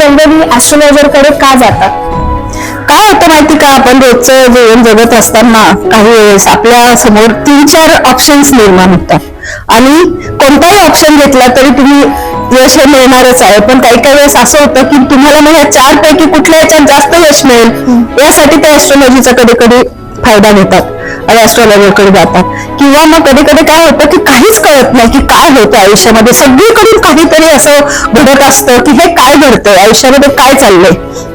Generally ऍस्ट्रोलॉजर कडे का जातात? काय होतं माहिती का, आपण रोजचं जीवन जगत असताना काही वेळेस आपल्या समोर 3-4 ऑप्शन्स निर्माण होतात आणि कोणताही ऑप्शन घेतला तरी तुम्ही यश हे मिळणारच आहे. पण काही काही वेळेस असं होतं की तुम्हाला मग या 4 पैकी कुठल्या याच्यात जास्त यश मिळेल यासाठी ते ऍस्ट्रॉलॉजीचा कधी कधी फायदा घेतात आणि ऍस्ट्रॉलॉजरकडे जातात. किंवा मग कधी कधी काय होतं की काहीच कळत नाही की काय होतं आयुष्यामध्ये, सगळीकडून काहीतरी असं घडत असतं की हे काय घडतंय आयुष्यामध्ये, काय चाललंय,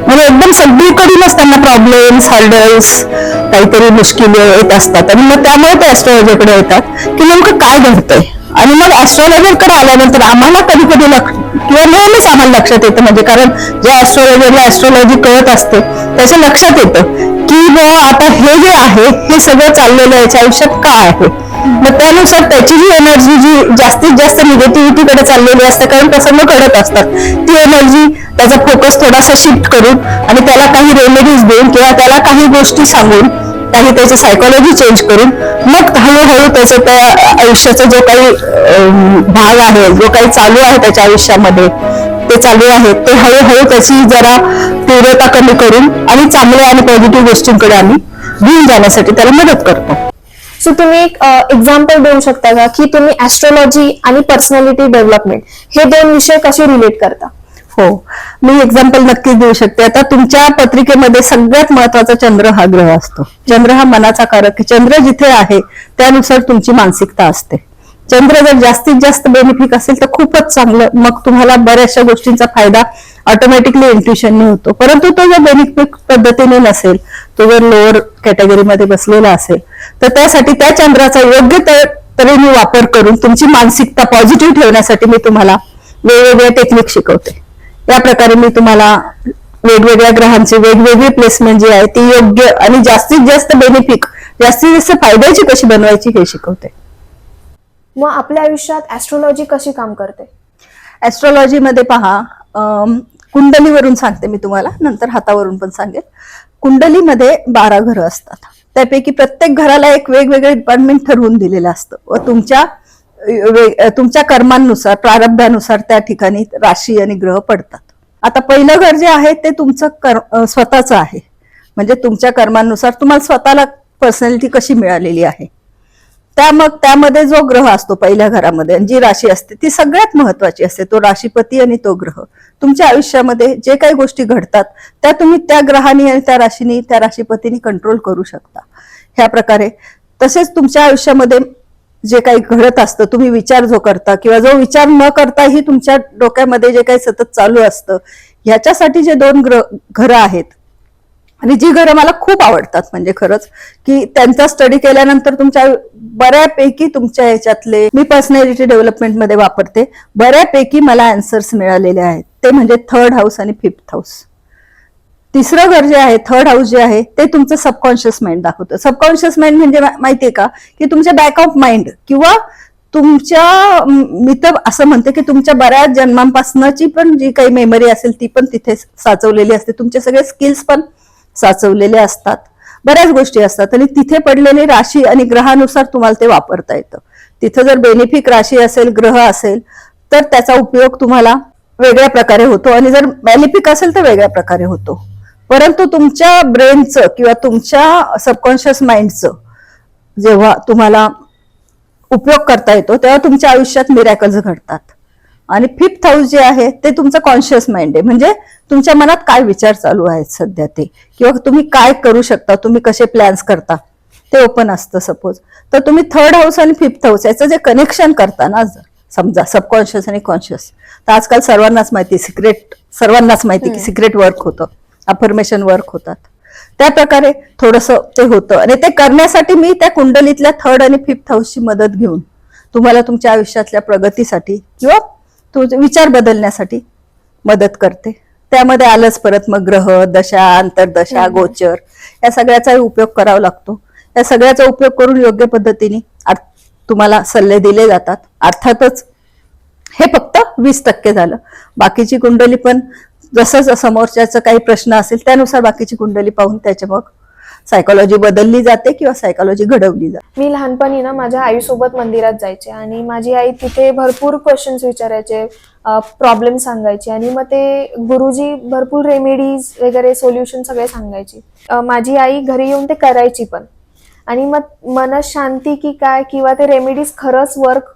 म्हणजे एकदम सगळीकडूनच त्यांना प्रॉब्लेम्स, हर्डल्स, काहीतरी मुश्किली येत असतात आणि मग त्यामुळे ते ऍस्ट्रॉलॉजरकडे येतात की नेमकं काय घडतंय. आणि मग ऍस्ट्रॉलॉजरकडे आल्यानंतर आम्हाला कधी कधी किंवा नेहमीच आम्हाला लक्षात येतं, म्हणजे कारण ज्या ऍस्ट्रॉलॉजरला ऍस्ट्रॉलॉजी कळत असते त्याच्या लक्षात येतं की आता हे जे आहे हे सगळं चाललेलं याच्या आयुष्यात काय आहे. मग त्यानुसार त्याची जी एनर्जी जी जास्तीत जास्त निगेटिव्हिटीकडे चाललेली असते, कारण प्रसंग घडत असतात, ती एनर्जी त्याचा फोकस थोडासा शिफ्ट करून आणि त्याला काही रेमेडीज देऊन किंवा त्याला काही गोष्टी सांगून, काही त्याची सायकोलॉजी चेंज करून मग हळूहळू त्याचं त्या आयुष्याचा जो काही भाग आहे, जो काही चालू आहे त्याच्या आयुष्यामध्ये ते चालू आहे ते हळूहळू त्याची जरा तीव्रता कमी करून आणि चांगल्या आणि पॉझिटिव्ह गोष्टींकडे आम्ही घेऊन जाण्यासाठी त्याला मदत करतो. सो तुम्ही एक एक्झाम्पल देऊ शकता का की तुम्ही ऍस्ट्रोलॉजी आणि पर्सनॅलिटी डेव्हलपमेंट हे 2 विषय कसे रिलेट करता? हो, मी एक्झाम्पल नक्कीच देऊ शकते. आता तुमच्या पत्रिकेमध्ये सगळ्यात महत्वाचा चंद्र हा ग्रह असतो. चंद्र हा मनाचा कारक. चंद्र जिथे आहे त्यानुसार तुमची मानसिकता असते. चंद्र जर जास्तीत जास्त बेनिफिक असेल तर खूपच चांगलं, मग तुम्हाला बऱ्याचशा गोष्टींचा फायदा ऑटोमॅटिकली इंट्युशनने होतो. परंतु तो जर बेनिफिक पद्धतीने नसेल, तो जर लोअर कॅटेगरीमध्ये बसलेला असेल तर त्यासाठी त्या चंद्राचा योग्य तऱ्हेने वापर करून तुमची मानसिकता पॉझिटिव्ह ठेवण्यासाठी मी तुम्हाला वेगवेगळ्या टेक्निक शिकवते. या प्रकारे मी तुम्हाला वेगवेगळ्या ग्रहांची वेगवेगळी प्लेसमेंट जी आहे ती योग्य आणि जास्तीत जास्त बेनिफिक, जास्तीत जास्त फायद्याची कशी बनवायची हे शिकवते. मग आपल्या आयुष्यात ऍस्ट्रोलॉजी कशी काम करते? ऍस्ट्रॉलॉजी मध्ये पहा, कुंडलीवरून सांगते मी तुम्हाला, नंतर हातावरून पण सांगेल. कुंडलीमध्ये 12 घरं असतात. त्यापैकी प्रत्येक घराला एक वेगवेगळे डिपार्टमेंट ठरवून दिलेलं असतं व तुमच्या कर्मांनुसार, प्रारब्धानुसार त्या ठिकाणी राशी आणि ग्रह पडतात. आता पहिलं घर जे आहे ते तुमचं स्वतःचं आहे, म्हणजे तुमच्या कर्मांनुसार तुम्हाला स्वतःला पर्सनॅलिटी कशी मिळालेली आहे. मग त्यामध्ये जो ग्रह असतो पहिल्या घरामध्ये आणि जी राशी असते ती सगळ्यात महत्वाची असते. तो राशीपती आणि तो ग्रह तुमच्या आयुष्यामध्ये जे काही गोष्टी घडतात त्या तुम्ही त्या ग्रहाने आणि त्या राशीनी, त्या राशीपतीने कंट्रोल करू शकता. ह्या प्रकारे तसेच तुमच्या आयुष्यामध्ये जे काही घडत असतं, तुम्ही विचार जो करता किंवा जो विचार न करताही तुमच्या डोक्यामध्ये जे काही सतत चालू असतं, ह्याच्यासाठी जे 2 घरं आहेत आणि जी घरं मला खूप आवडतात, म्हणजे खरंच की त्यांचा स्टडी केल्यानंतर तुमच्या बऱ्यापैकी तुमच्या ह्याच्यातले मी पर्सनॅलिटी डेव्हलपमेंट मध्ये वापरते, बऱ्यापैकी मला आन्सर्स मिळालेले आहेत. ते म्हणजे 3rd हाऊस आणि 5th हाऊस. 3रं घर जे आहे, 3rd हाऊस जे आहे ते तुमचं सबकॉन्शियस माइंड दाखवतं. सबकॉन्शियस माइंड म्हणजे माहितीये का की तुमच्या बॅक ऑफ माइंड किंवा तुमच्या, मी तर असं म्हणते की तुमच्या बऱ्याच जन्मांपासूनची पण जी काही मेमरी असेल ती पण तिथे साचवलेली असते. तुमचे सगळे स्किल्स पण साचवलेले असतात, बऱ्याच गोष्टी असतात आणि तिथे पडलेली राशी आणि ग्रहानुसार तुम्हाला ते वापरता येतं. तिथं जर बेनिफिक राशी असेल, ग्रह असेल तर त्याचा उपयोग तुम्हाला वेगळ्या प्रकारे होतो आणि जर मॅलिफिक असेल तर वेगळ्या प्रकारे होतो. परंतु तुमच्या ब्रेनचं किंवा तुमच्या सबकॉन्शियस माइंडचं जेव्हा तुम्हाला उपयोग करता येतो तेव्हा तुमच्या आयुष्यात मिरॅकल्स घडतात. आणि 5th हाऊस जे आहे ते तुमचं कॉन्शियस माइंड आहे, म्हणजे तुमच्या मनात काय विचार चालू आहेत सध्या ते, किंवा तुम्ही काय करू शकता, तुम्ही कसे प्लॅन्स करता ते ओपन असतं. सपोज तर तुम्ही 3rd हाऊस आणि 5th हाऊस याचं जे कनेक्शन करता ना, समजा सबकॉन्शियस आणि कॉन्शियस, तर आजकाल सर्वांनाच माहिती की सिक्रेट वर्क होतं, अफर्मेशन वर्क होतात. त्या प्रकारे थोडंसं ते होतं आणि ते करण्यासाठी मी त्या कुंडलीतल्या 3rd आणि 5th हाऊसची मदत घेऊन तुम्हाला तुमच्या आयुष्यातल्या प्रगतीसाठी किंवा तुमचे विचार बदलण्यासाठी मदत करते. त्यामध्ये आलंच परत मग ग्रह, दशा, अंतर्दशा, गोचर या सगळ्याचा उपयोग करावा लागतो. या सगळ्याचा उपयोग करून योग्य पद्धतीने तुम्हाला सल्ले दिले जातात. अर्थातच हे फक्त 20% झालं. बाकीची कुंडली पण जसं समोरच्याचं काही प्रश्न असेल त्यानुसार बाकीची कुंडली पाहून त्याच्या मग सायकोलॉजी बदलली जाते किंवा सायकोलॉजी घडवली जाते. मी लहानपणी ना माझ्या आईसोबत मंदिरात जायचे आणि माझी आई तिथे भरपूर क्वेश्चन्स विचारायचे, प्रॉब्लेम सांगायचे आणि मग ते गुरुजी भरपूर रेमेडीज वगैरे सोल्युशन सगळे सांगायचे. माझी आई घरी येऊन ते करायची पण, आणि मग मनशांती की काय किंवा ते रेमेडीज खरंच वर्क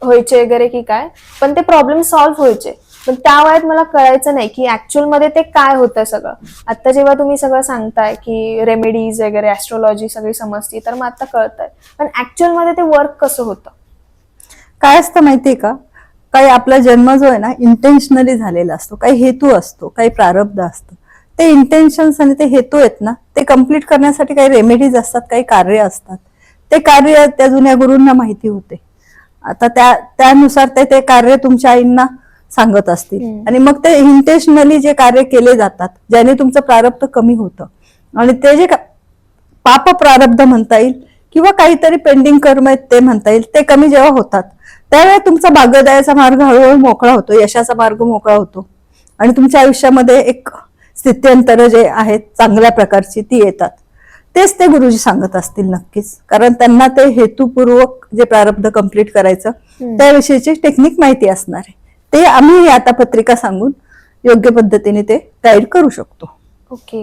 व्हायचे वगैरे की काय, पण ते प्रॉब्लेम सॉल्व्ह व्हायचे. पण त्या वयात मला कळायचं नाही की ऍक्च्युअल मध्ये ते काय होतं सगळं. आता जेव्हा तुम्ही सगळं सांगताय की रेमेडीज वगैरे ऍस्ट्रोलॉजी सगळी समजती, तर मग आता कळतंय पण ऍक्च्युअल मध्ये ते वर्क कसं होतं. काय असतं माहितीये का, काही आपला जन्म जो आहे ना इंटेन्शनली झालेला असतो, काही हेतू असतो, काही प्रारब्ध असतं. ते इंटेन्शन्स आणि ते हेतू आहेत ना, ते कम्प्लीट करण्यासाठी काही रेमेडीज असतात, काही कार्य असतात. ते कार्य त्या जुन्या गुरूंना माहिती होते. आता त्यानुसार ते कार्य तुमच्या आईंना सांगत असतील आणि मग ते इंटेन्शनली जे कार्य केले जातात ज्याने तुमचं प्रारब्ध कमी होतं आणि ते जे पाप प्रारब्ध म्हणता येईल किंवा काहीतरी पेंडिंग कर्म आहेत ते म्हणता येईल, ते कमी जेव्हा होतात त्यावेळेला तुमचा भाग्योदयाचा मार्ग हळूहळू मोकळा होतो, यशाचा मार्ग मोकळा होतो आणि तुमच्या आयुष्यामध्ये एक स्थित्यंतर जे आहेत चांगल्या प्रकारची ती येतात. तेच ते गुरुजी सांगत असतील नक्कीच, कारण त्यांना ते हेतुपूर्वक जे प्रारब्ध कंप्लीट करायचं त्याविषयीची टेक्निक माहिती असणार आहे. ते आम्ही आता पत्रिका सांगून योग्य पद्धतीने ते गाईड करू शकतो. ओके.